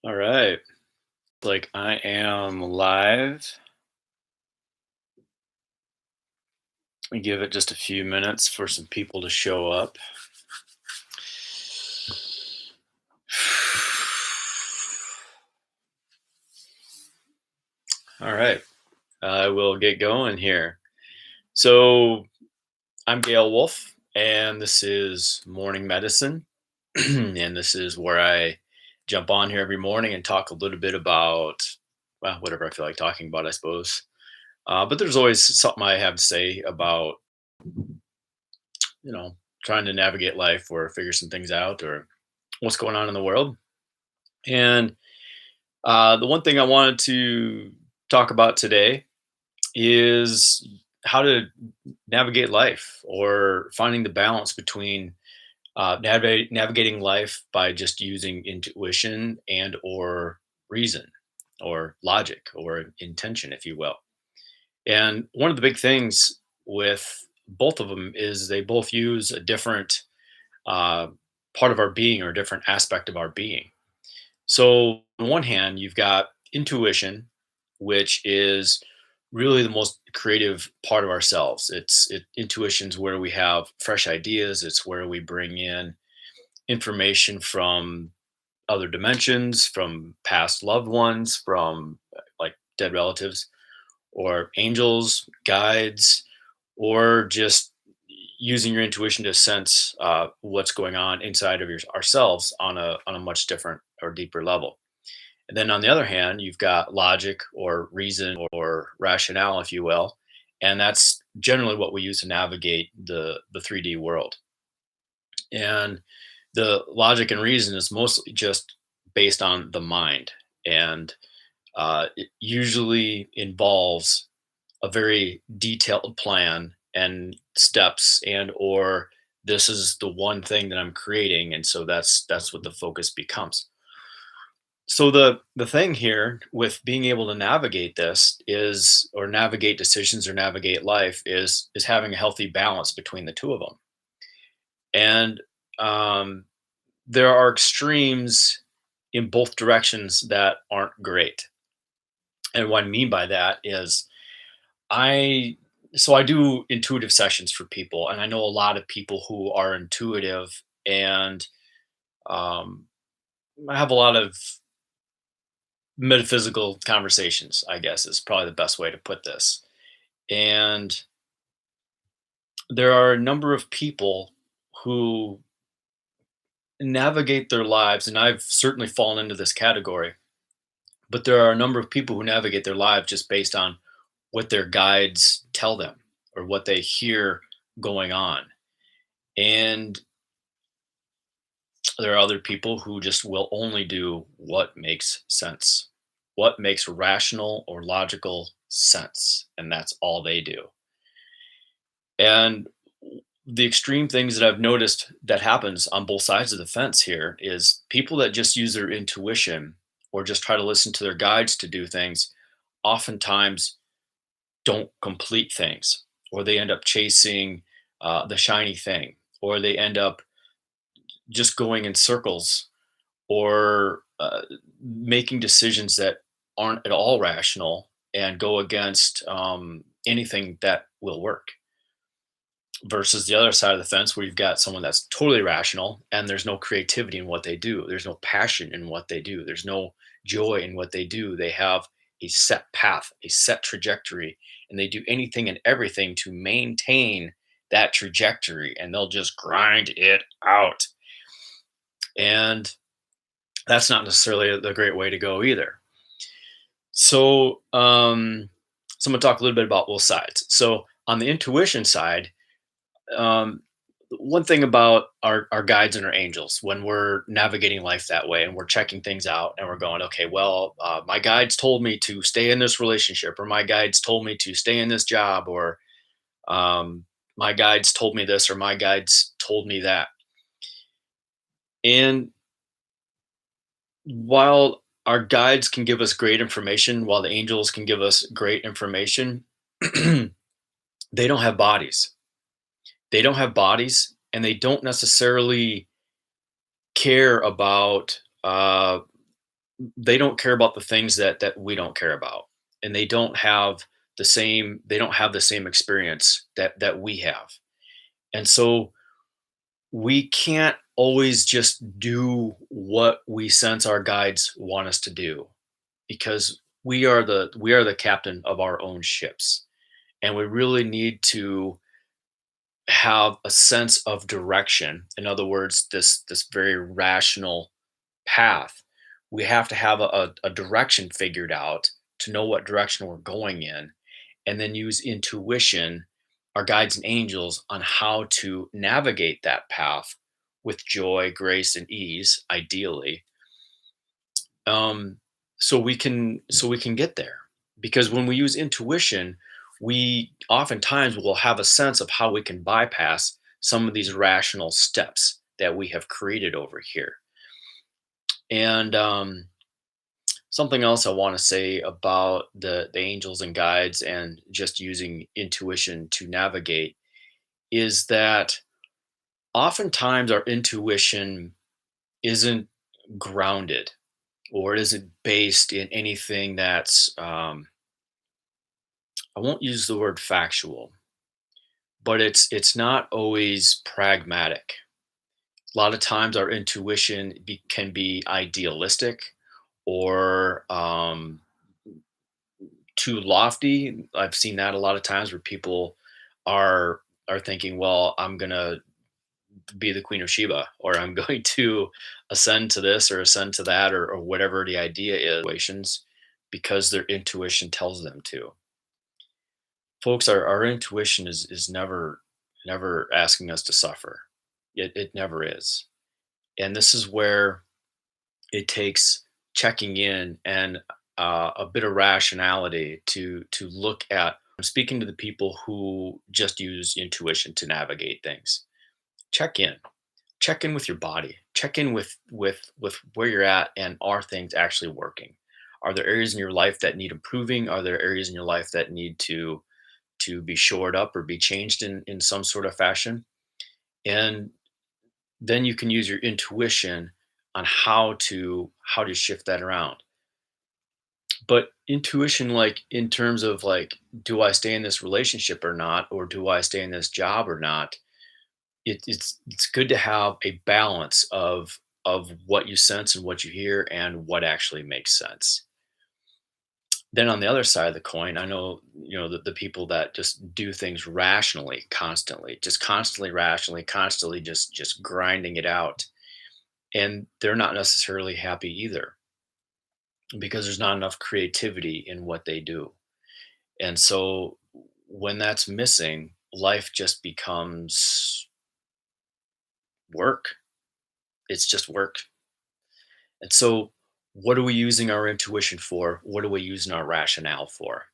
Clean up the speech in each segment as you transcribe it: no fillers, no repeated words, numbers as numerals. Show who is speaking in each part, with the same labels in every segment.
Speaker 1: All right. Like I am live. We give it just a few minutes for some people to show up. All right. I will get going here. So I'm Gail Wolf, and this is Morning Medicine. And this is where I jump on here every morning and talk a little bit about, well, whatever I feel like talking about, I suppose. But there's always something I have to say about, you know, trying to navigate life or figure some things out or what's going on in the world. And the one thing I wanted to talk about today is how to navigate life or finding the balance between navigating life by just using intuition and or reason or logic or intention, if you will. And one of the big things with both of them is they both use a different uh, part of our being or a different aspect of our being. So, on one hand, you've got intuition, which is really the most creative part of ourselves. Intuition's where we have fresh ideas. It's where we bring in information from other dimensions, from past loved ones, from like dead relatives, or angels, guides, or just using your intuition to sense what's going on inside of ourselves on a much different or deeper level. And then on the other hand, you've got logic or reason or rationale, if you will, and that's generally what we use to navigate the 3D world. And the logic and reason is mostly just based on the mind, and it usually involves a very detailed plan and steps and or this is the one thing that I'm creating, and so that's what the focus becomes. So the thing here with being able to navigate this is or navigate decisions or navigate life is having a healthy balance between the two of them. And um, there are extremes in both directions that aren't great. And what I mean by that is I I do intuitive sessions for people, and I know a lot of people who are intuitive, and um, I have a lot of metaphysical conversations, I guess is probably the best way to put this. And there are a number of people who navigate their lives, and I've certainly fallen into this category, but there are a number of people who navigate their lives just based on what their guides tell them or what they hear going on. And there are other people who just will only do what makes sense, what makes rational or logical sense. And that's all they do. And the extreme things that I've noticed that happens on both sides of the fence here is people that just use their intuition or just try to listen to their guides to do things oftentimes don't complete things, or they end up chasing the shiny thing, or they end up just going in circles or making decisions that aren't at all rational and go against anything that will work. Versus the other side of the fence, where you've got someone that's totally rational and there's no creativity in what they do, there's no passion in what they do, there's no joy in what they do. They have a set path, a set trajectory, and they do anything and everything to maintain that trajectory, and they'll just grind it out. And that's not necessarily the great way to go either. So, so I'm gonna talk a little bit about both sides. So, on the intuition side, um, one thing about our guides and our angels when we're navigating life that way and we're checking things out and we're going, okay, well, my guides told me to stay in this relationship, or my guides told me to stay in this job, or um, my guides told me this, or my guides told me that. And while our guides can give us great information, while the angels can give us great information, they don't have bodies. They don't have bodies, and they don't necessarily care about they don't care about the things that we don't care about, and they don't have the same experience that we have. And so we can't always just do what we sense our guides want us to do, because we are the captain of our own ships, and we really need to have a sense of direction. In other words, this very rational path. We have to have a direction figured out to know what direction we're going in, and then use intuition, our guides and angels, on how to navigate that path with joy, grace, and ease, ideally, um, so we can get there. Because when we use intuition, we oftentimes will have a sense of how we can bypass some of these rational steps that we have created over here. And something else I want to say about the angels and guides and just using intuition to navigate is that oftentimes our intuition isn't grounded, or it isn't based in anything that's I won't use the word factual, but it's not always pragmatic. A lot of times our intuition can be idealistic, or too lofty. I've seen that a lot of times where people are thinking, well, I'm gonna be the Queen of Sheba, or I'm going to ascend to this or ascend to that, or whatever the idea is, situations, because their intuition tells them to. Folks, our intuition is never asking us to suffer. It never is. And this is where it takes checking in and a bit of rationality to look at. I'm speaking to the people who just use intuition to navigate things. Check in. Check in with your body. Check in with where you're at, and are things actually working? Are there areas in your life that need improving? Are there areas in your life that need to be shored up or be changed in some sort of fashion? And then you can use your intuition on how to shift that around. But intuition, like in terms of like, do I stay in this relationship or not, or do I stay in this job or not? It's good to have a balance of what you sense and what you hear and what actually makes sense. Then on the other side of the coin, I know, the people that just do things rationally, constantly, just constantly rationally, constantly just grinding it out, and they're not necessarily happy either, because there's not enough creativity in what they do. And so when that's missing, life just becomes work. It's just work. And so, what are we using our intuition for? What are we using our rationale for?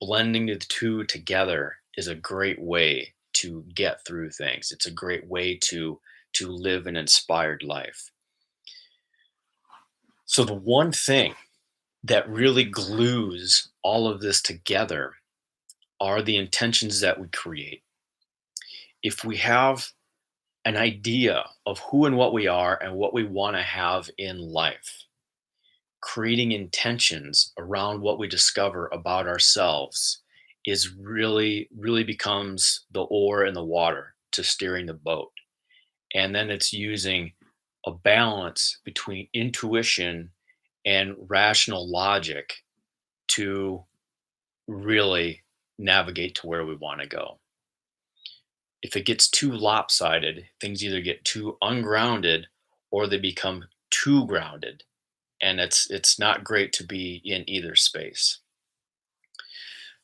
Speaker 1: Blending the two together is a great way to get through things. It's a great way to live an inspired life. So the one thing that really glues all of this together are the intentions that we create. If we have an idea of who and what we are and what we want to have in life, creating intentions around what we discover about ourselves is really becomes the oar in the water to steering the boat. And then it's using a balance between intuition and rational logic to really navigate to where we want to go. If it gets too lopsided, things either get too ungrounded or they become too grounded. And it's not great to be in either space.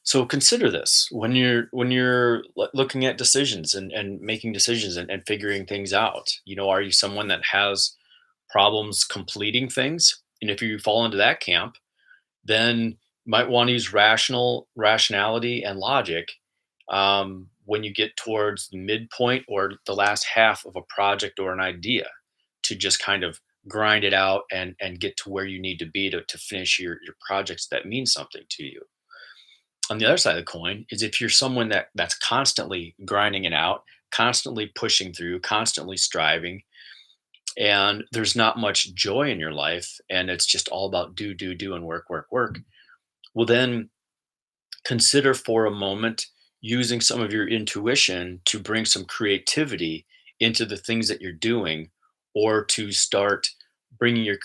Speaker 1: So consider this when you're looking at decisions and making decisions and figuring things out. Are you someone that has problems completing things? And if you fall into that camp, then you might want to use rationality and logic when you get towards the midpoint or the last half of a project or an idea, to just kind of grind it out and get to where you need to be to finish your projects that mean something to you. On the other side of the coin is, if you're someone that's constantly grinding it out, constantly pushing through, constantly striving, and there's not much joy in your life, and it's just all about do, do, do, and work, work, work, well, then consider for a moment using some of your intuition to bring some creativity into the things that you're doing, or to start bringing your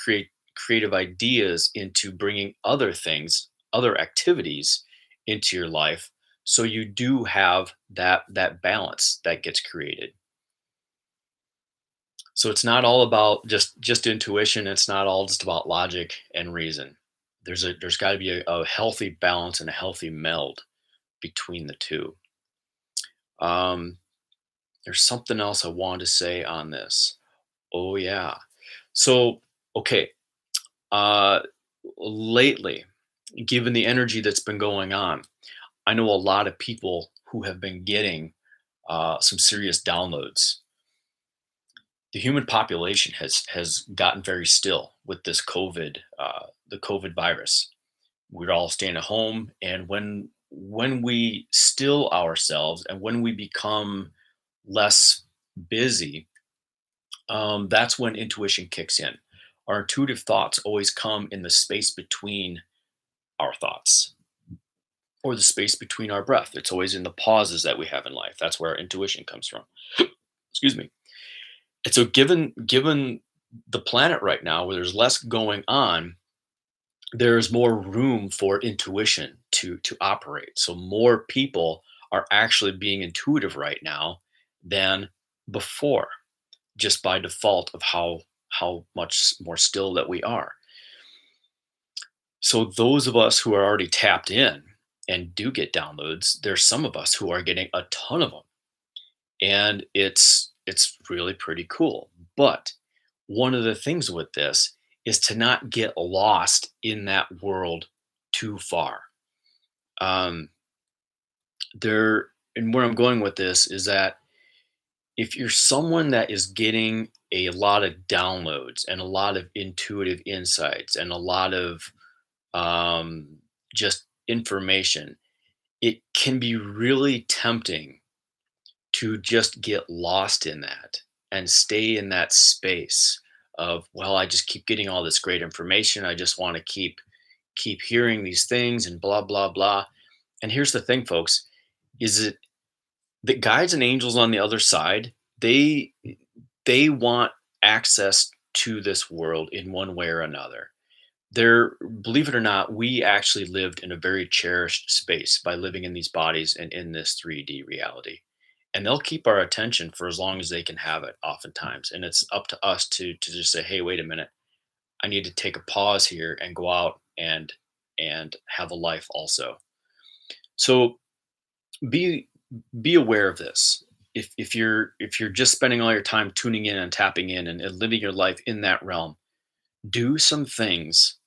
Speaker 1: creative ideas into bringing other things, other activities into your life, so you do have that balance that gets created. So it's not all about just intuition. It's not all just about logic and reason. There's got to be a healthy balance and a healthy meld between the two. Um, there's something else I wanted to say on this. Oh yeah. So okay. Uh, lately, given the energy that's been going on, I know a lot of people who have been getting some serious downloads. The human population has gotten very still with this the COVID virus. We're all staying at home, and when we still ourselves and when we become less busy, that's when intuition kicks in. Our intuitive thoughts always come in the space between our thoughts, or the space between our breath. It's always in the pauses that we have in life. That's where our intuition comes from. Excuse me. And so given the planet right now where there's less going on, there's more room for intuition to operate. So more people are actually being intuitive right now than before, just by default of how much more still that we are. So those of us who are already tapped in and do get downloads, there's some of us who are getting a ton of them, and it's really pretty cool. But one of the things with this is to not get lost in that world too far. Um, there and where I'm going with this is that if you're someone that is getting a lot of downloads and a lot of intuitive insights and a lot of um, just information, it can be really tempting to just get lost in that and stay in that space of, well, I just keep getting all this great information. I just want to keep hearing these things and blah blah blah. And here's the thing, folks, is it the guides and angels on the other side, they they want access to this world in one way or another. They're Believe it or not, we actually lived in a very cherished space by living in these bodies and in this 3D reality. And they'll keep our attention for as long as they can have it, oftentimes. And it's up to us to just say, hey, wait a minute, I need to take a pause here and go out and have a life also. So be be aware of this. If you're just spending all your time tuning in and tapping in and living your life in that realm, do some things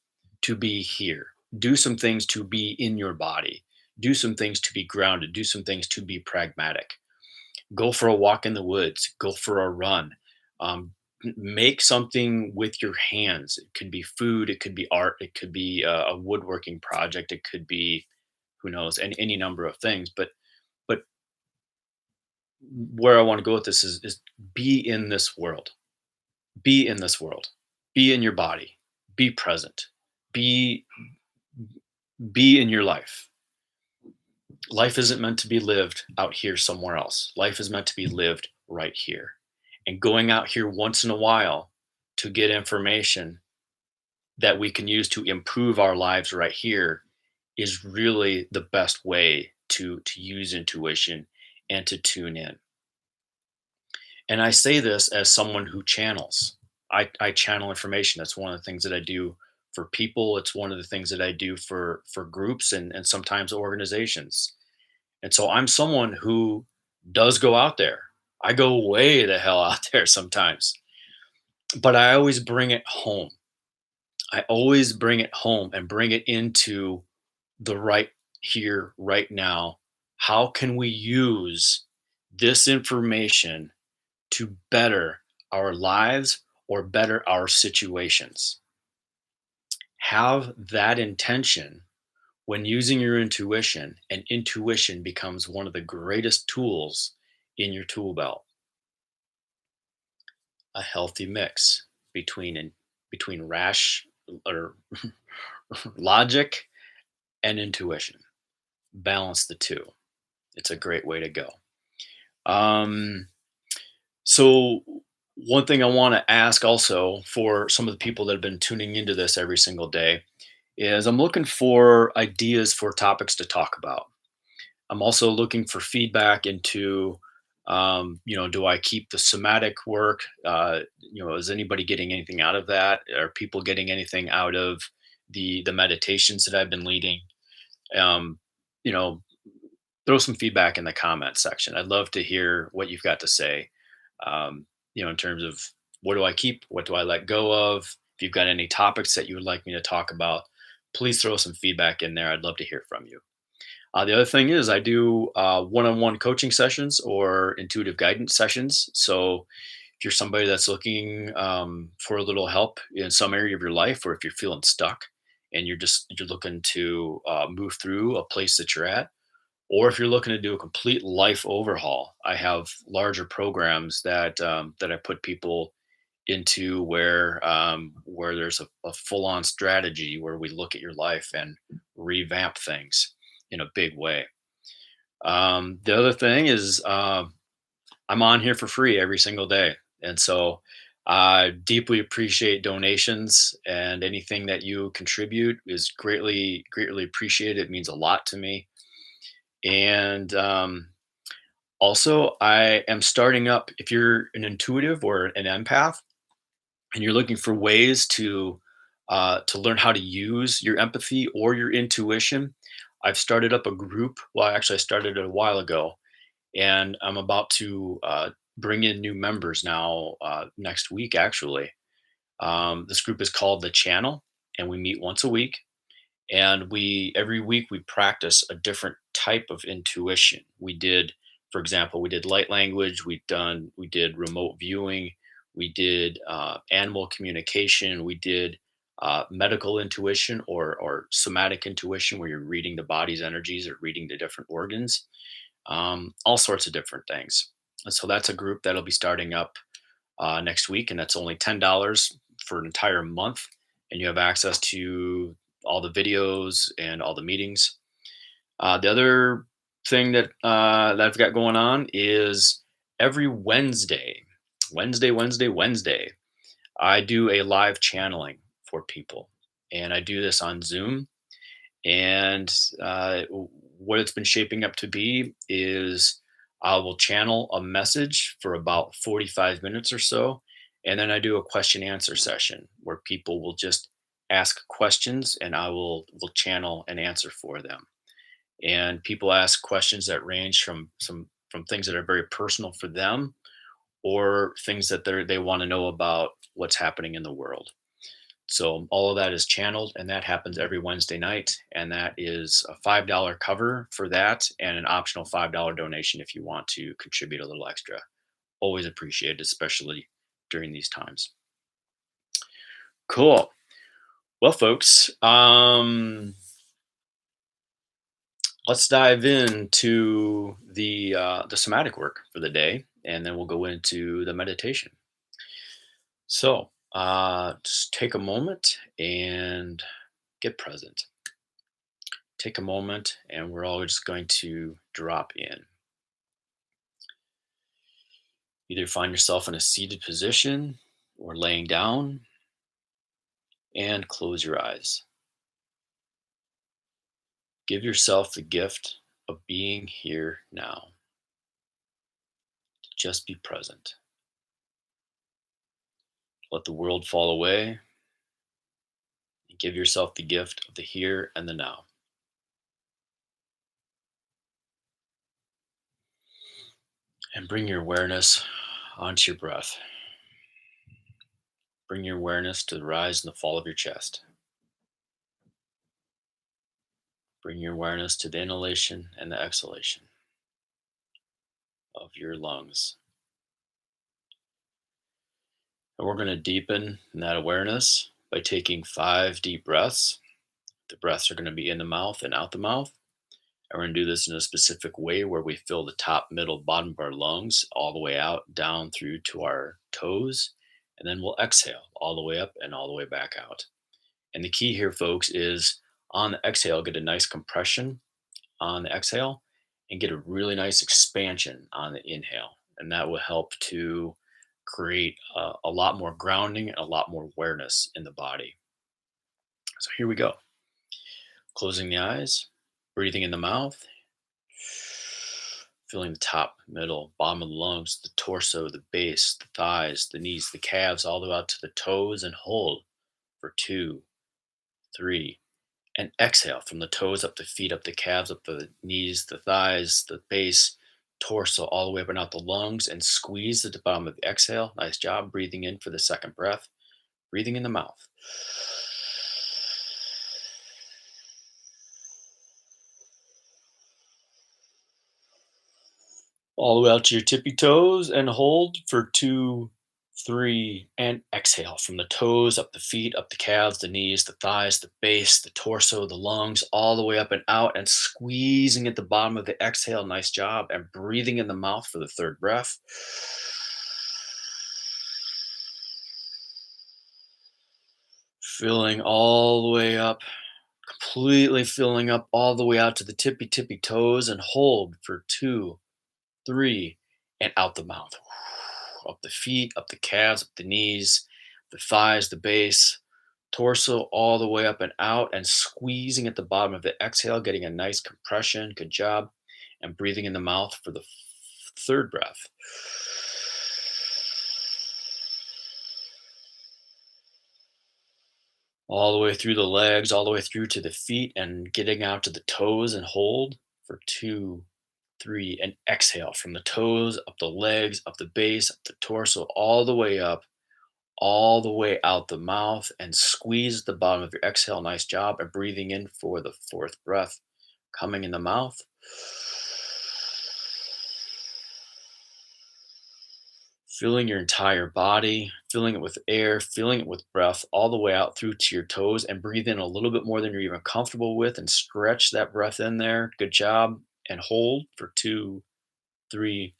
Speaker 1: to be here. Do some things to be in your body. Do some things to be grounded. Do some things to be pragmatic. Go for a walk in the woods. Go for a run. Make something with your hands. It could be food. It could be art. It could be a woodworking project. It could be, who knows, any number of things. But where I want to go with this is be in this world. Be in this world. Be in your body. Be present. Be be in your life. Life isn't meant to be lived out here somewhere else. Life is meant to be lived right here. And going out here once in a while to get information that we can use to improve our lives right here is really the best way to use intuition and to tune in. And I say this as someone who channels. I channel information. That's one of the things that I do for people. It's one of the things that I do for groups and sometimes organizations. And so I'm someone who does go out there. I go way the hell out there sometimes, but I always bring it home. I always bring it home and bring it into the right here, right now. How can we use this information to better our lives or better our situations? Have that intention when using your intuition, and intuition becomes one of the greatest tools in your tool belt. a healthy mix between rash or logic and intuition. Balance the two. It's a great way to go. Um, so one thing I want to ask also for some of the people that have been tuning into this every single day is I'm looking for ideas for topics to talk about. I'm also looking for feedback into, do I keep the somatic work? Is anybody getting anything out of that? Are people getting anything out of the meditations that I've been leading? Um, you know, Throw some feedback in the comments section. I'd love to hear what you've got to say. In terms of what do I keep, what do I let go of? If you've got any topics that you would like me to talk about, please throw some feedback in there. I'd love to hear from you. The other thing is, I do one-on-one coaching sessions or intuitive guidance sessions. So, if you're somebody that's looking for a little help in some area of your life, or if you're feeling stuck and you're looking to move through a place that you're at, or if you're looking to do a complete life overhaul, I have larger programs that I put people into where there's a full-on strategy where we look at your life and revamp things in a big way. The other thing is I'm on here for free every single day, and so I deeply appreciate donations, and anything that you contribute is greatly appreciated. It means a lot to me. And also, I am starting up. If you're an intuitive or an empath, and you're looking for ways to learn how to use your empathy or your intuition, I've started up a group. Well, actually, I started it a while ago, and I'm about to bring in new members now next week. Actually, this group is called the Channel, and we meet once a week, and we every week we practice a different type of intuition. For example, we did light language, we did remote viewing, we did animal communication, we did medical intuition or somatic intuition, where you're reading the body's energies or reading the different organs, all sorts of different things. And so that's a group that'll be starting up next week, and that's only $10 for an entire month, and you have access to all the videos and all the meetings. The other thing that I've got going on is every Wednesday, I do a live channeling for people, and I do this on Zoom. And what it's been shaping up to be is I will channel a message for about 45 minutes or so. And then I do a question answer session where people will just ask questions, and I will channel an answer for them. And people ask questions that range from things that are very personal for them, or things that they want to know about what's happening in the world. So all of that is channeled, and that happens every Wednesday night. And that is a $5 cover for that, and an optional $5 donation if you want to contribute a little extra. Always appreciated, especially during these times. Cool. Well, folks, let's dive into the somatic work for the day, and then we'll go into the meditation. So just take a moment and get present. Take a moment, and we're all just going to drop in. Either find yourself in a seated position or laying down, and close your eyes. Give yourself the gift of being here now. Just be present. Let the world fall away, and give yourself the gift of the here and the now. And bring your awareness onto your breath. Bring your awareness to the rise and the fall of your chest. Bring your awareness to the inhalation and the exhalation of your lungs. And we're going to deepen that awareness by taking 5 deep breaths. The breaths are going to be in the mouth and out the mouth. And we're going to do this in a specific way where we fill the top, middle, bottom of our lungs all the way out, down through to our toes. And then we'll exhale all the way up and all the way back out. And the key here, folks, is on the exhale, get a nice compression on the exhale and get a really nice expansion on the inhale. And that will help to create a lot more grounding and a lot more awareness in the body. So here we go. Closing the eyes, breathing in the mouth, feeling the top, middle, bottom of the lungs, the torso, the base, the thighs, the knees, the calves, all the way out to the toes, and hold for 2, 3, and exhale from the toes up the feet, up the calves, up the knees, the thighs, the base, torso, all the way up and out the lungs, and squeeze at the bottom of the exhale. Nice job. Breathing in for the second breath, breathing in the mouth. All the way out to your tippy toes and hold for 2, 3, and exhale from the toes, up the feet, up the calves, the knees, the thighs, the base, the torso, the lungs, all the way up and out, and squeezing at the bottom of the exhale. Nice job. And breathing in the mouth for the third breath. Filling all the way up, completely filling up all the way out to the tippy toes, and hold for 2, 3, and out the mouth. Up the feet, up the calves, up the knees, the thighs, the base, torso, all the way up and out, and squeezing at the bottom of the exhale, getting a nice compression. Good job. And breathing in the mouth for the third breath. All the way through the legs, all the way through to the feet, and getting out to the toes and hold for 2, 3, and exhale from the toes, up the legs, up the base, up the torso, all the way up, all the way out the mouth, and squeeze the bottom of your exhale. Nice job. And breathing in for the fourth breath, coming in the mouth. Filling your entire body, filling it with air, filling it with breath, all the way out through to your toes, and breathe in a little bit more than you're even comfortable with, and stretch that breath in there. Good job. And hold for 2, 3,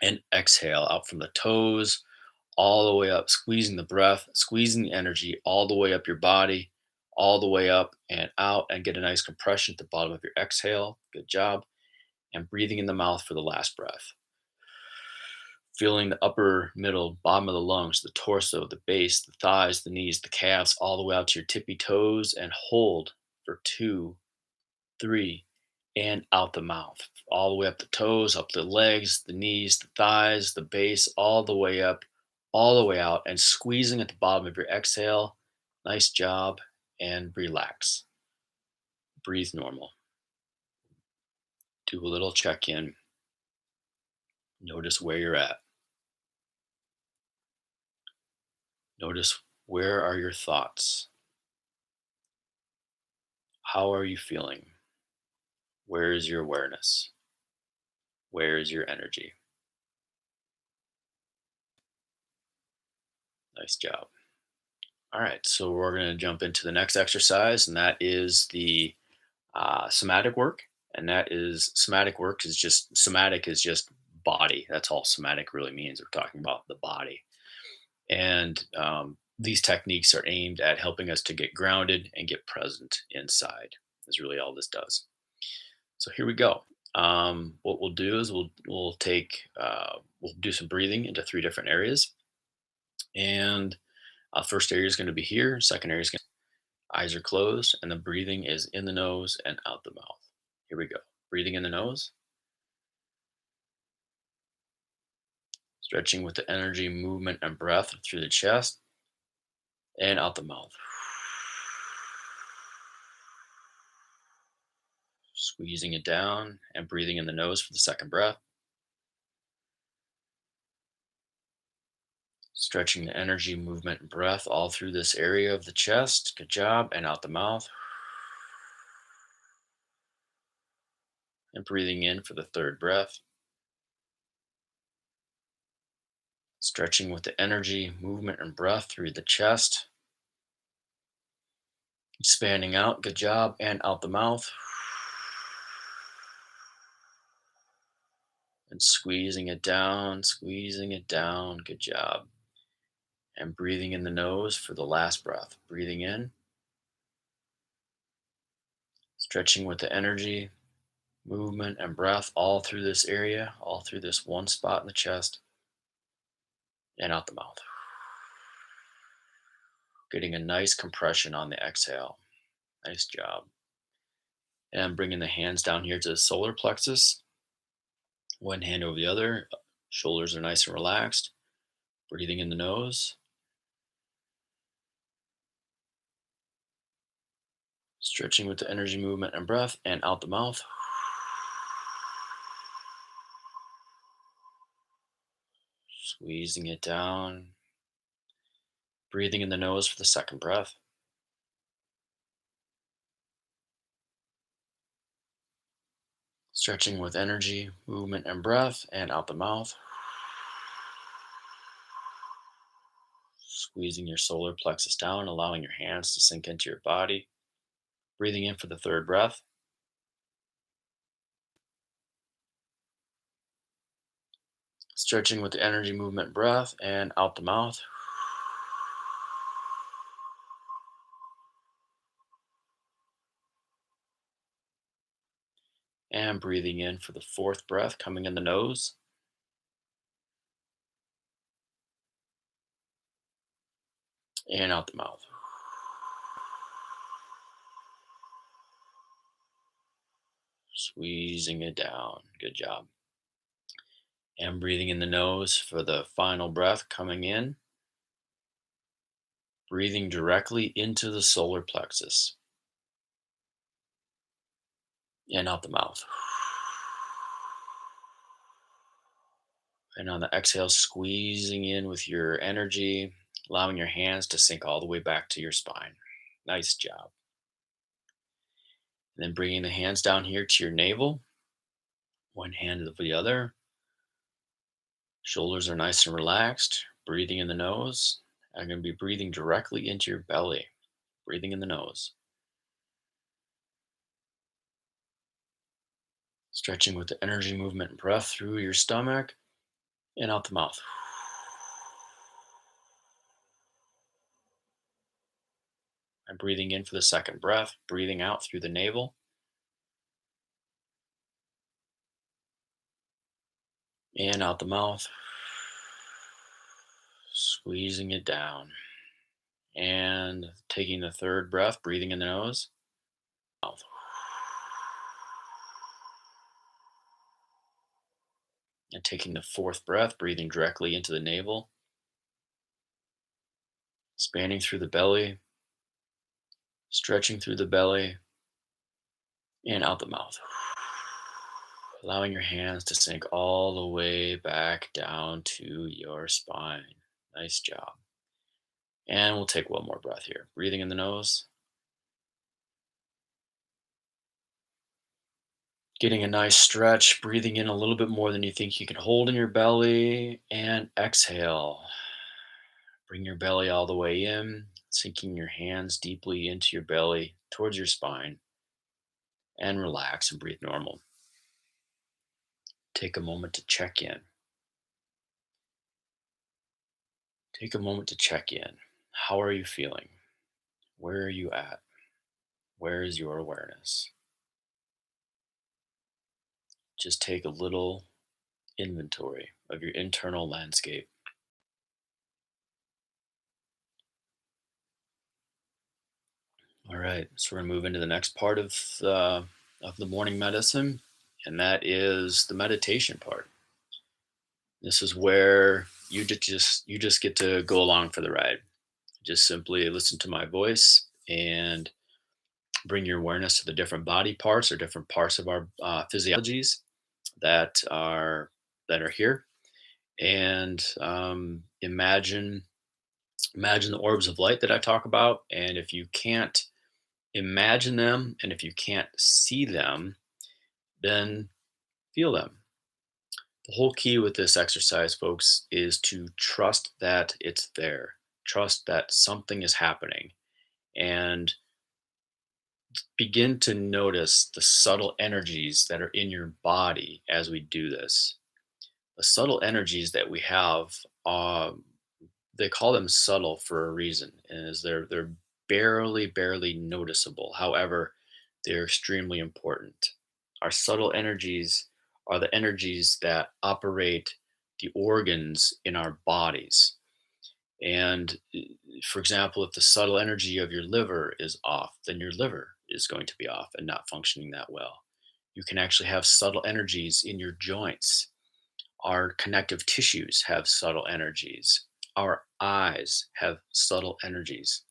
Speaker 1: and exhale out from the toes, all the way up, squeezing the breath, squeezing the energy all the way up your body, all the way up and out, and get a nice compression at the bottom of your exhale. Good job. And breathing in the mouth for the last breath. Feeling the upper, middle, bottom of the lungs, the torso, the base, the thighs, the knees, the calves, all the way out to your tippy toes, and hold for 2, 3, and out the mouth. All the way up the toes, up the legs, the knees, the thighs, the base, all the way up, all the way out, and squeezing at the bottom of your exhale. Nice job. And relax. Breathe normal. Do a little check in. Notice where you're at. Notice, where are your thoughts? How are you feeling? Where is your awareness? Where is your energy? Nice job. All right, so we're going to jump into the next exercise, and that is the somatic work. And that is, somatic is just body. That's all somatic really means. We're talking about the body. And these techniques are aimed at helping us to get grounded and get present inside, is really all this does. So here we go. What we'll do is we'll do some breathing into 3 different areas. And first area is going to be here. Second area is eyes are closed, and the breathing is in the nose and out the mouth. Here we go. Breathing in the nose, stretching with the energy, movement, and breath through the chest and out the mouth. Squeezing it down and breathing in the nose for the second breath. Stretching the energy, movement, and breath all through this area of the chest. Good job. And out the mouth. And breathing in for the third breath. Stretching with the energy, movement, and breath through the chest. Expanding out. Good job. And out the mouth. And squeezing it down, squeezing it down. Good job. And breathing in the nose for the last breath. Breathing in, stretching with the energy, movement, and breath all through this area, all through this one spot in the chest, and out the mouth. Getting a nice compression on the exhale. Nice job. And bringing the hands down here to the solar plexus. One hand over the other. Shoulders are nice and relaxed. Breathing in the nose. Stretching with the energy, movement, and breath, and out the mouth. Squeezing it down. Breathing in the nose for the second breath. Stretching with energy, movement, and breath, and out the mouth. Squeezing your solar plexus down, allowing your hands to sink into your body. Breathing in for the third breath. Stretching with the energy, movement, breath, and out the mouth. And breathing in for the fourth breath, coming in the nose. And out the mouth. Squeezing it down. Good job. And breathing in the nose for the final breath, coming in. Breathing directly into the solar plexus. And out the mouth. And on the exhale, squeezing in with your energy, allowing your hands to sink all the way back to your spine. Nice job. And then bringing the hands down here to your navel, one hand over the other. Shoulders are nice and relaxed. Breathing in the nose. I'm going to be breathing directly into your belly. Breathing in the nose. Stretching with the energy, movement, and breath through your stomach and out the mouth. I'm breathing in for the second breath, breathing out through the navel and out the mouth. Squeezing it down. And taking the third breath, breathing in the nose, mouth. And taking the fourth breath, breathing directly into the navel, expanding through the belly, stretching through the belly, and out the mouth. Allowing your hands to sink all the way back down to your spine. Nice job. And we'll take one more breath here. Breathing in the nose, getting a nice stretch, breathing in a little bit more than you think you can hold in your belly, and exhale. Bring your belly all the way in, sinking your hands deeply into your belly towards your spine, and relax and breathe normal. Take a moment to check in. Take a moment to check in. How are you feeling? Where are you at? Where is your awareness? Just take a little inventory of your internal landscape. All right, so we're gonna move into the next part of the morning medicine, and that is the meditation part. This is where you just get to go along for the ride. Just simply listen to my voice and bring your awareness to the different body parts or different parts of our physiologies that are here, and imagine the orbs of light that I talk about. And if you can't imagine them, and if you can't see them, then feel them. The whole key with this exercise, folks, is to trust that it's there. Trust that something is happening, and begin to notice the subtle energies that are in your body as we do this. The subtle energies that we have they call them subtle for a reason, and is they're barely noticeable. However, they're extremely important. Our subtle energies are the energies that operate the organs in our bodies. And for example, if the subtle energy of your liver is off, then your liver is going to be off and not functioning that well. You can actually have subtle energies in your joints. Our connective tissues have subtle energies. Our eyes have subtle energies.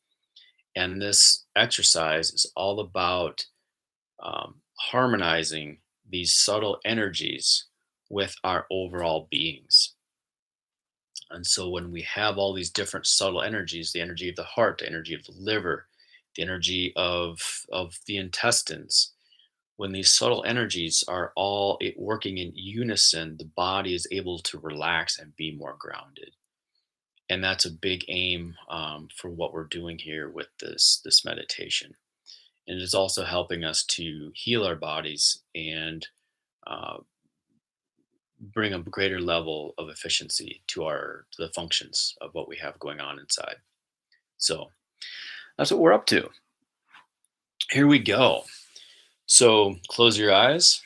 Speaker 1: And this exercise is all about harmonizing these subtle energies with our overall beings. And so when we have all these different subtle energies, the energy of the heart, the energy of the liver, the energy of the intestines, when these subtle energies are all working in unison, the body is able to relax and be more grounded. And that's a big aim for what we're doing here with this meditation. And it is also helping us to heal our bodies and uh, bring a greater level of efficiency to the functions of what we have going on inside. So that's what we're up to. Here we go. So close your eyes,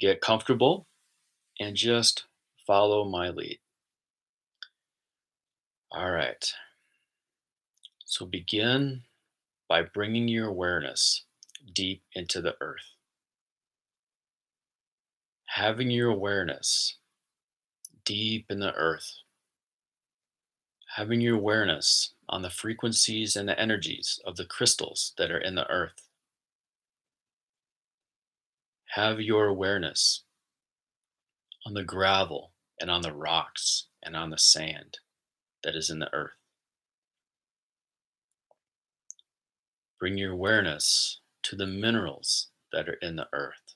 Speaker 1: get comfortable, and just follow my lead. All right. So begin by bringing your awareness deep into the earth. Having your awareness deep in the earth. Having your awareness on the frequencies and the energies of the crystals that are in the earth. Have your awareness on the gravel and on the rocks and on the sand that is in the earth. Bring your awareness to the minerals that are in the earth.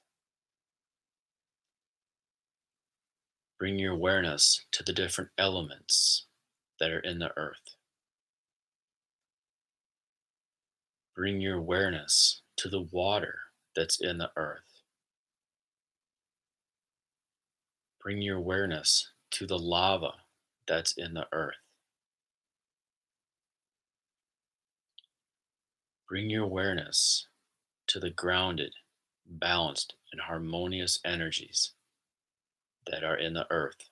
Speaker 1: Bring your awareness to the different elements that are in the earth. Bring your awareness to the water that's in the earth. Bring your awareness to the lava that's in the earth. Bring your awareness to the grounded, balanced, and harmonious energies that are in the earth.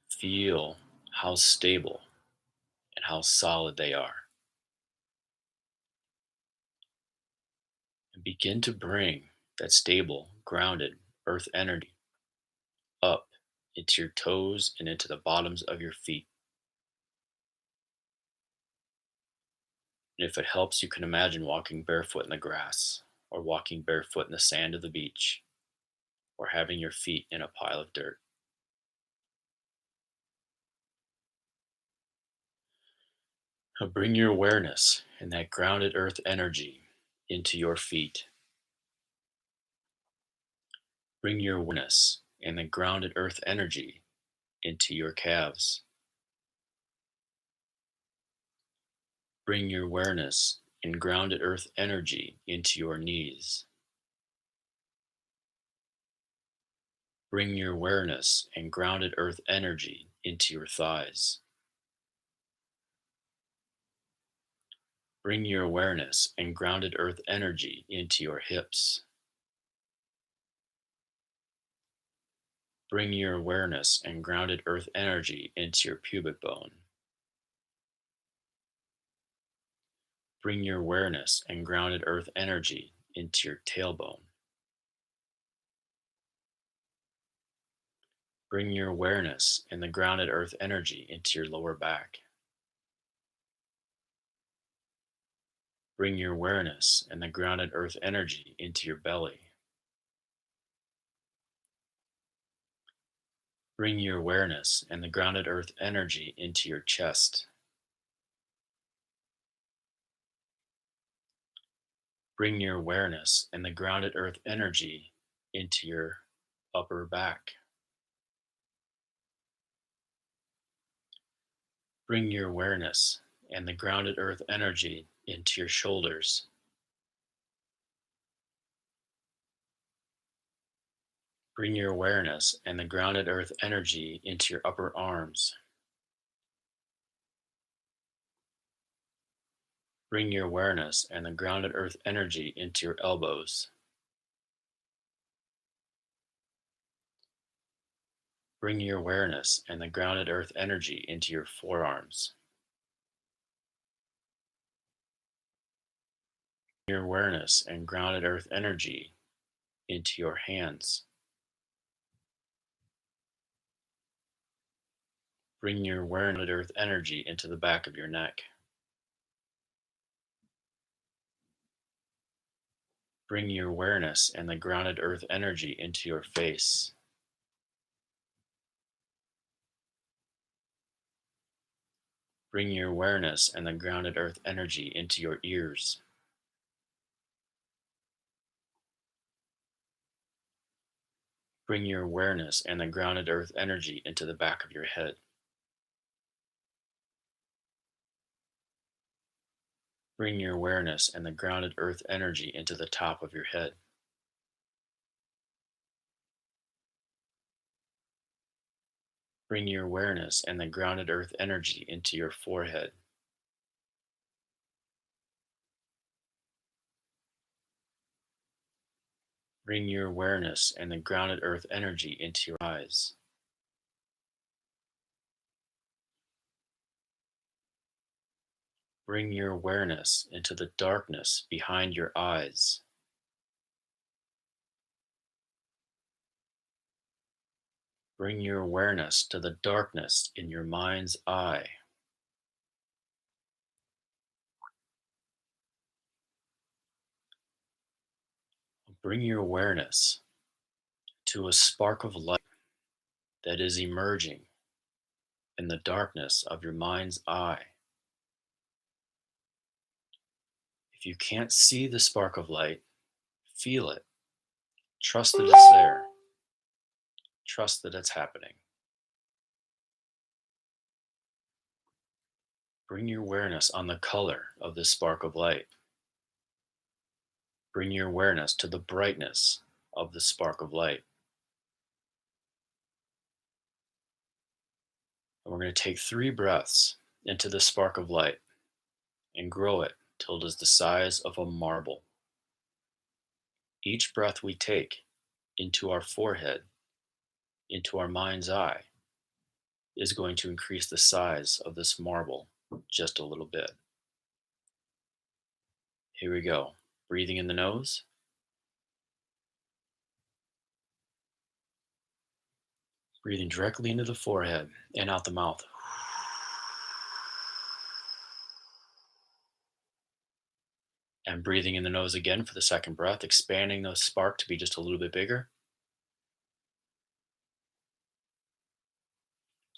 Speaker 1: Feel how stable and how solid they are. And begin to bring that stable, grounded earth energy up into your toes and into the bottoms of your feet. And if it helps, you can imagine walking barefoot in the grass, or walking barefoot in the sand of the beach, or having your feet in a pile of dirt. Now bring your awareness and that grounded earth energy into your feet. Bring your awareness and the grounded earth energy into your calves. Bring your awareness and grounded earth energy into your knees. Bring your awareness and grounded earth energy into your thighs. Bring your awareness and grounded earth energy into your hips. Bring your awareness and grounded earth energy into your pubic bone. Bring your awareness and grounded earth energy into your tailbone. Bring your awareness and the grounded earth energy into your lower back. Bring your awareness and the grounded earth energy into your belly. Bring your awareness and the grounded earth energy into your chest. Bring your awareness and the grounded earth energy into your upper back. Bring your awareness and the grounded earth energy into your shoulders. Bring your awareness and the grounded earth energy into your upper arms. Bring your awareness and the grounded earth energy into your elbows. Bring your awareness and the grounded earth energy into your forearms. Your awareness and grounded earth energy into your hands. Bring your awareness earth energy into the back of your neck. Bring your awareness and the grounded earth energy into your face. Bring your awareness and the grounded earth energy into your ears. Bring your awareness and the grounded earth energy into the back of your head. Bring your awareness and the grounded earth energy into the top of your head. Bring your awareness and the grounded earth energy into your forehead. Bring your awareness and the grounded earth energy into your eyes. Bring your awareness into the darkness behind your eyes. Bring your awareness to the darkness in your mind's eye. Bring your awareness to a spark of light that is emerging in the darkness of your mind's eye. If you can't see the spark of light, feel it. Trust that it's there. Trust that it's happening. Bring your awareness on the color of this spark of light. Bring your awareness to the brightness of the spark of light. And we're going to take 3 breaths into this spark of light and grow it till it is the size of a marble. Each breath we take into our forehead, into our mind's eye, is going to increase the size of this marble just a little bit. Here we go. Breathing in the nose. Breathing directly into the forehead and out the mouth. And breathing in the nose again for the second breath, expanding the spark to be just a little bit bigger.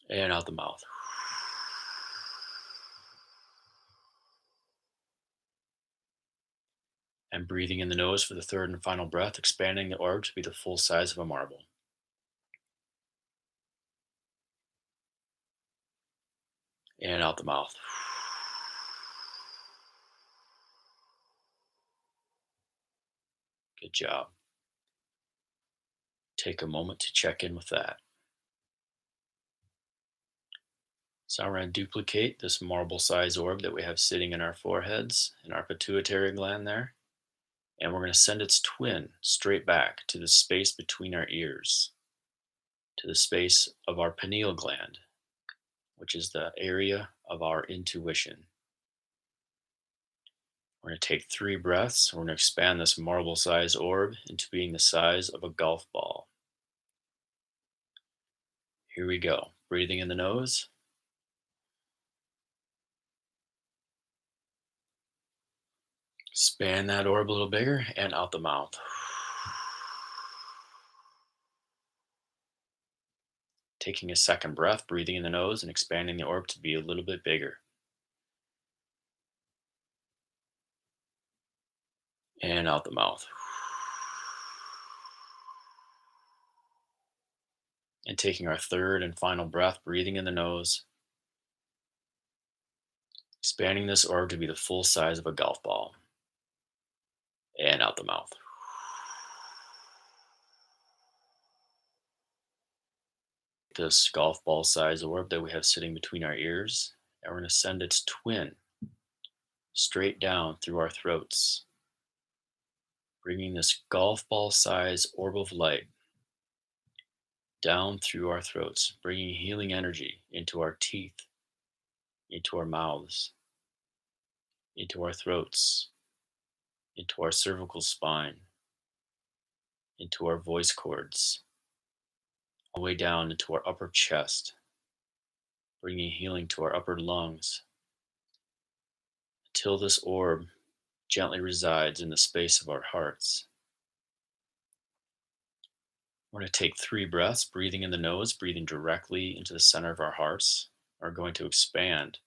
Speaker 1: And out the mouth. And breathing in the nose for the third and final breath, expanding the orb to be the full size of a marble. And out the mouth. Good job. Take a moment to check in with that. So I'm going to duplicate this marble size orb that we have sitting in our foreheads and our pituitary gland there. And we're going to send its twin straight back to the space between our ears, to the space of our pineal gland, which is the area of our intuition. We're going to take 3 breaths. We're going to expand this marble size orb into being the size of a golf ball. Here we go. Breathing in the nose. Expand that orb a little bigger and out the mouth. Taking a second breath, breathing in the nose and expanding the orb to be a little bit bigger. And out the mouth. And taking our third and final breath, breathing in the nose, expanding this orb to be the full size of a golf ball. And out the mouth. this golf ball size orb that we have sitting between our ears, and we're going to send its twin straight down through our throats, bringing this golf ball size orb of light down through our throats, bringing healing energy into our teeth, into our mouths, into our throats, into our cervical spine, into our voice cords, all the way down into our upper chest, bringing healing to our upper lungs until this orb gently resides in the space of our hearts. We're going to take 3 breaths, breathing in the nose, breathing directly into the center of our hearts. We're going to expand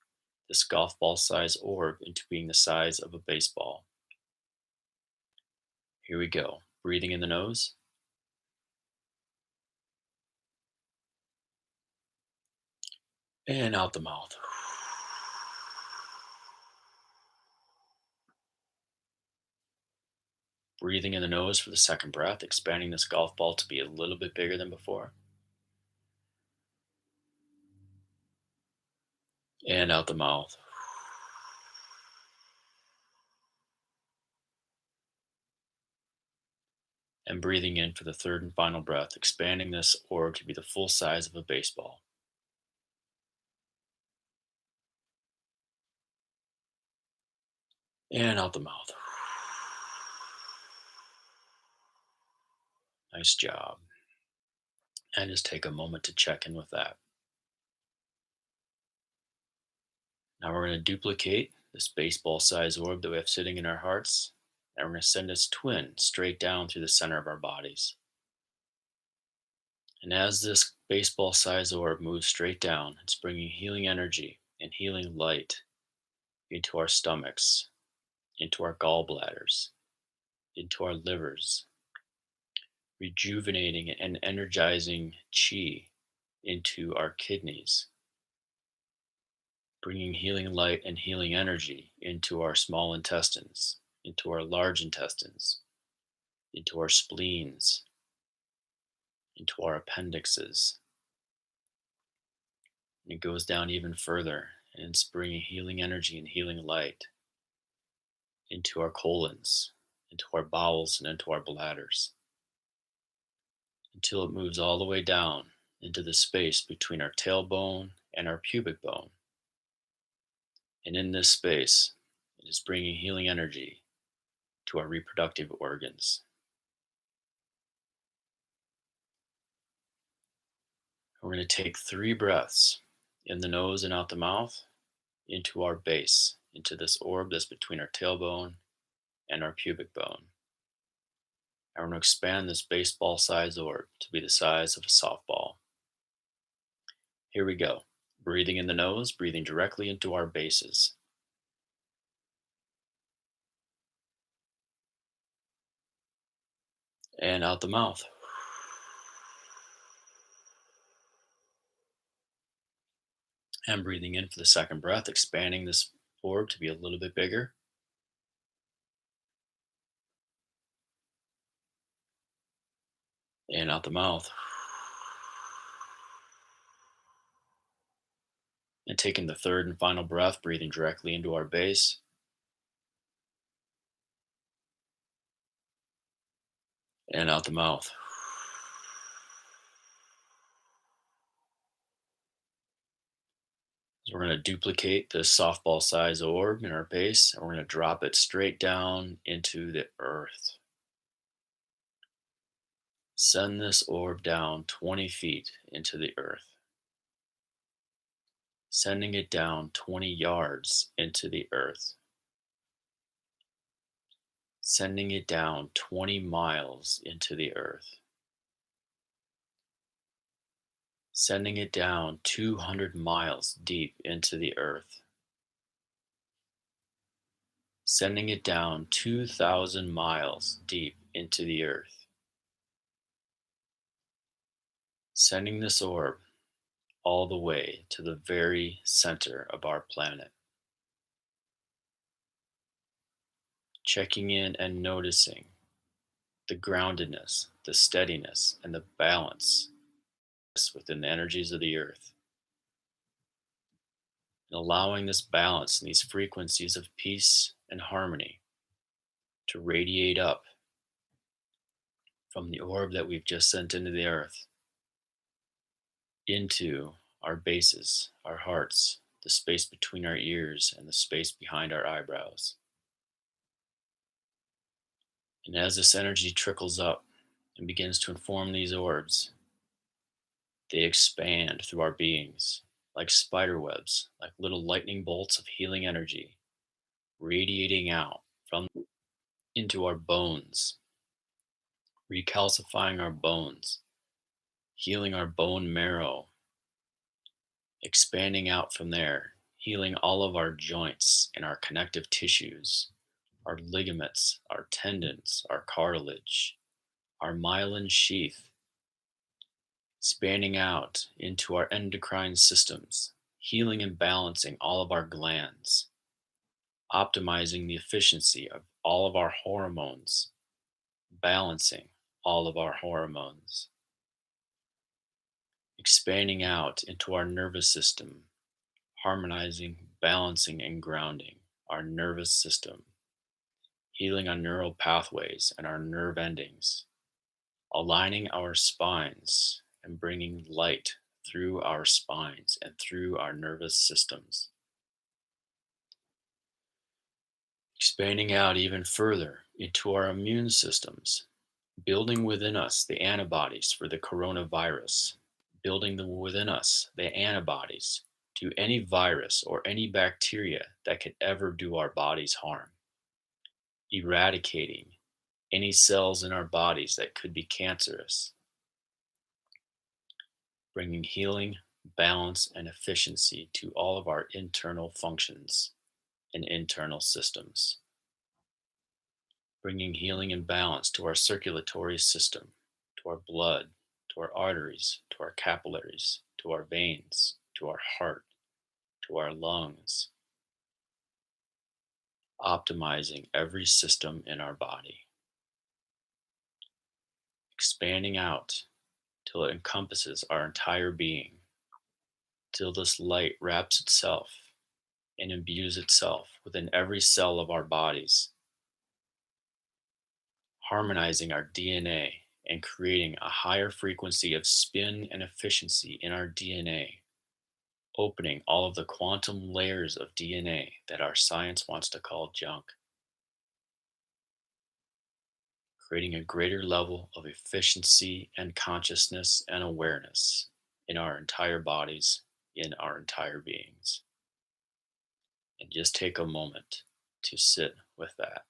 Speaker 1: this golf ball size orb into being the size of a baseball. Here we go. Breathing in the nose and out the mouth. Breathing in the nose for the second breath, expanding this golf ball to be a little bit bigger than before. And out the mouth. And breathing in for the third and final breath, expanding this orb to be the full size of a baseball. And out the mouth. Nice job. And just take a moment to check in with that. Now we're going to duplicate this baseball size orb that we have sitting in our hearts. And we're going to send its twin straight down through the center of our bodies. And as this baseball size orb moves straight down, it's bringing healing energy and healing light into our stomachs, into our gallbladders, into our livers, rejuvenating and energizing chi into our kidneys, bringing healing light and healing energy into our small intestines, into our large intestines, into our spleens, into our appendixes. And it goes down even further, and it's bringing healing energy and healing light into our colons, into our bowels, and into our bladders, until it moves all the way down into the space between our tailbone and our pubic bone. And in this space, it is bringing healing energy to our reproductive organs. We're going to take 3 breaths in the nose and out the mouth into our base, into this orb that's between our tailbone and our pubic bone. And we're going to expand this baseball size orb to be the size of a softball. Here we go. Breathing in the nose, breathing directly into our bases. And out the mouth. And breathing in for the second breath, expanding this orb to be a little bit bigger. And out the mouth. And taking the third and final breath, breathing directly into our base. And out the mouth. So we're going to duplicate the softball size orb in our base, and we're going to drop it straight down into the earth. Send this orb down 20 feet into the earth, sending it down 20 yards into the earth, sending it down 20 miles into the earth, sending it down 200 miles deep into the earth, sending it down 2,000 miles deep into the earth, sending this orb all the way to the very center of our planet. Checking in and noticing the groundedness, the steadiness, and the balance within the energies of the earth, and allowing this balance and these frequencies of peace and harmony to radiate up from the orb that we've just sent into the earth into our bases, our hearts, the space between our ears, and the space behind our eyebrows. And as this energy trickles up and begins to inform these orbs, they expand through our beings like spider webs, like little lightning bolts of healing energy radiating out from into our bones, recalcifying our bones, healing our bone marrow, expanding out from there, healing all of our joints and our connective tissues, our ligaments, our tendons, our cartilage, our myelin sheath, spanning out into our endocrine systems, healing and balancing all of our glands, optimizing the efficiency of all of our hormones, balancing all of our hormones, expanding out into our nervous system, harmonizing, balancing, and grounding our nervous system, healing our neural pathways and our nerve endings, aligning our spines and bringing light through our spines and through our nervous systems, expanding out even further into our immune systems, building within us the antibodies for the coronavirus, building within us the antibodies to any virus or any bacteria that could ever do our bodies harm, eradicating any cells in our bodies that could be cancerous, bringing healing, balance, and efficiency to all of our internal functions and internal systems, bringing healing and balance to our circulatory system, to our blood, to our arteries, to our capillaries, to our veins, to our heart, to our lungs, optimizing every system in our body, expanding out till it encompasses our entire being, till this light wraps itself and imbues itself within every cell of our bodies, harmonizing our DNA and creating a higher frequency of spin and efficiency in our DNA, opening all of the quantum layers of DNA that our science wants to call junk, creating a greater level of efficiency and consciousness and awareness in our entire bodies, in our entire beings. And just take a moment to sit with that.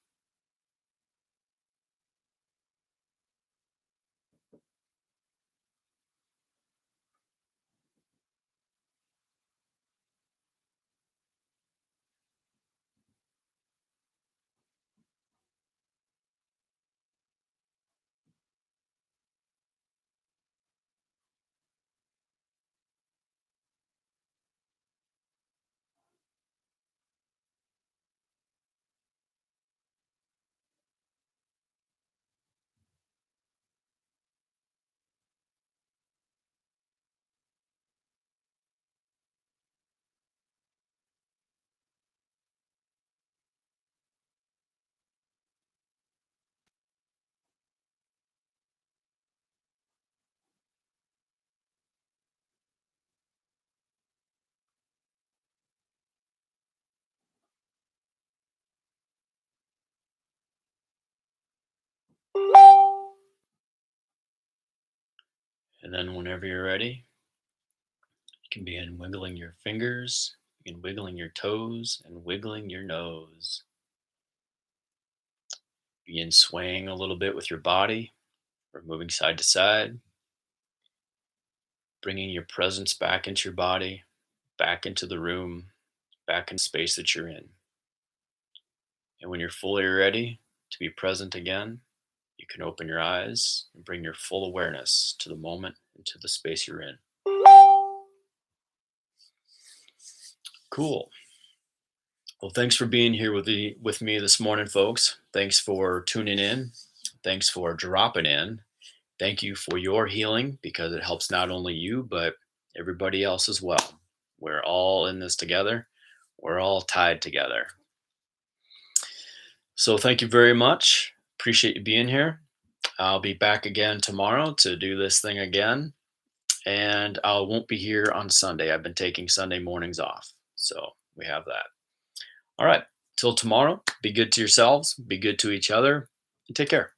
Speaker 1: And then, whenever you're ready, you can begin wiggling your fingers, begin wiggling your toes, and wiggling your nose. Begin swaying a little bit with your body, or moving side to side, bringing your presence back into your body, back into the room, back in the space that you're in. And when you're fully ready to be present again, you can open your eyes and bring your full awareness to the moment and to the space you're in. Cool. Well, thanks for being here with me this morning, folks. Thanks for tuning in. Thanks for dropping in. Thank you for your healing because it helps not only you, but everybody else as well. We're all in this together. We're all tied together. So thank you very much. Appreciate you being here. I'll be back again tomorrow to do this thing again. And I won't be here on Sunday. I've been taking Sunday mornings off. So we have that. All right. Till tomorrow, be good to yourselves, be good to each other, and take care.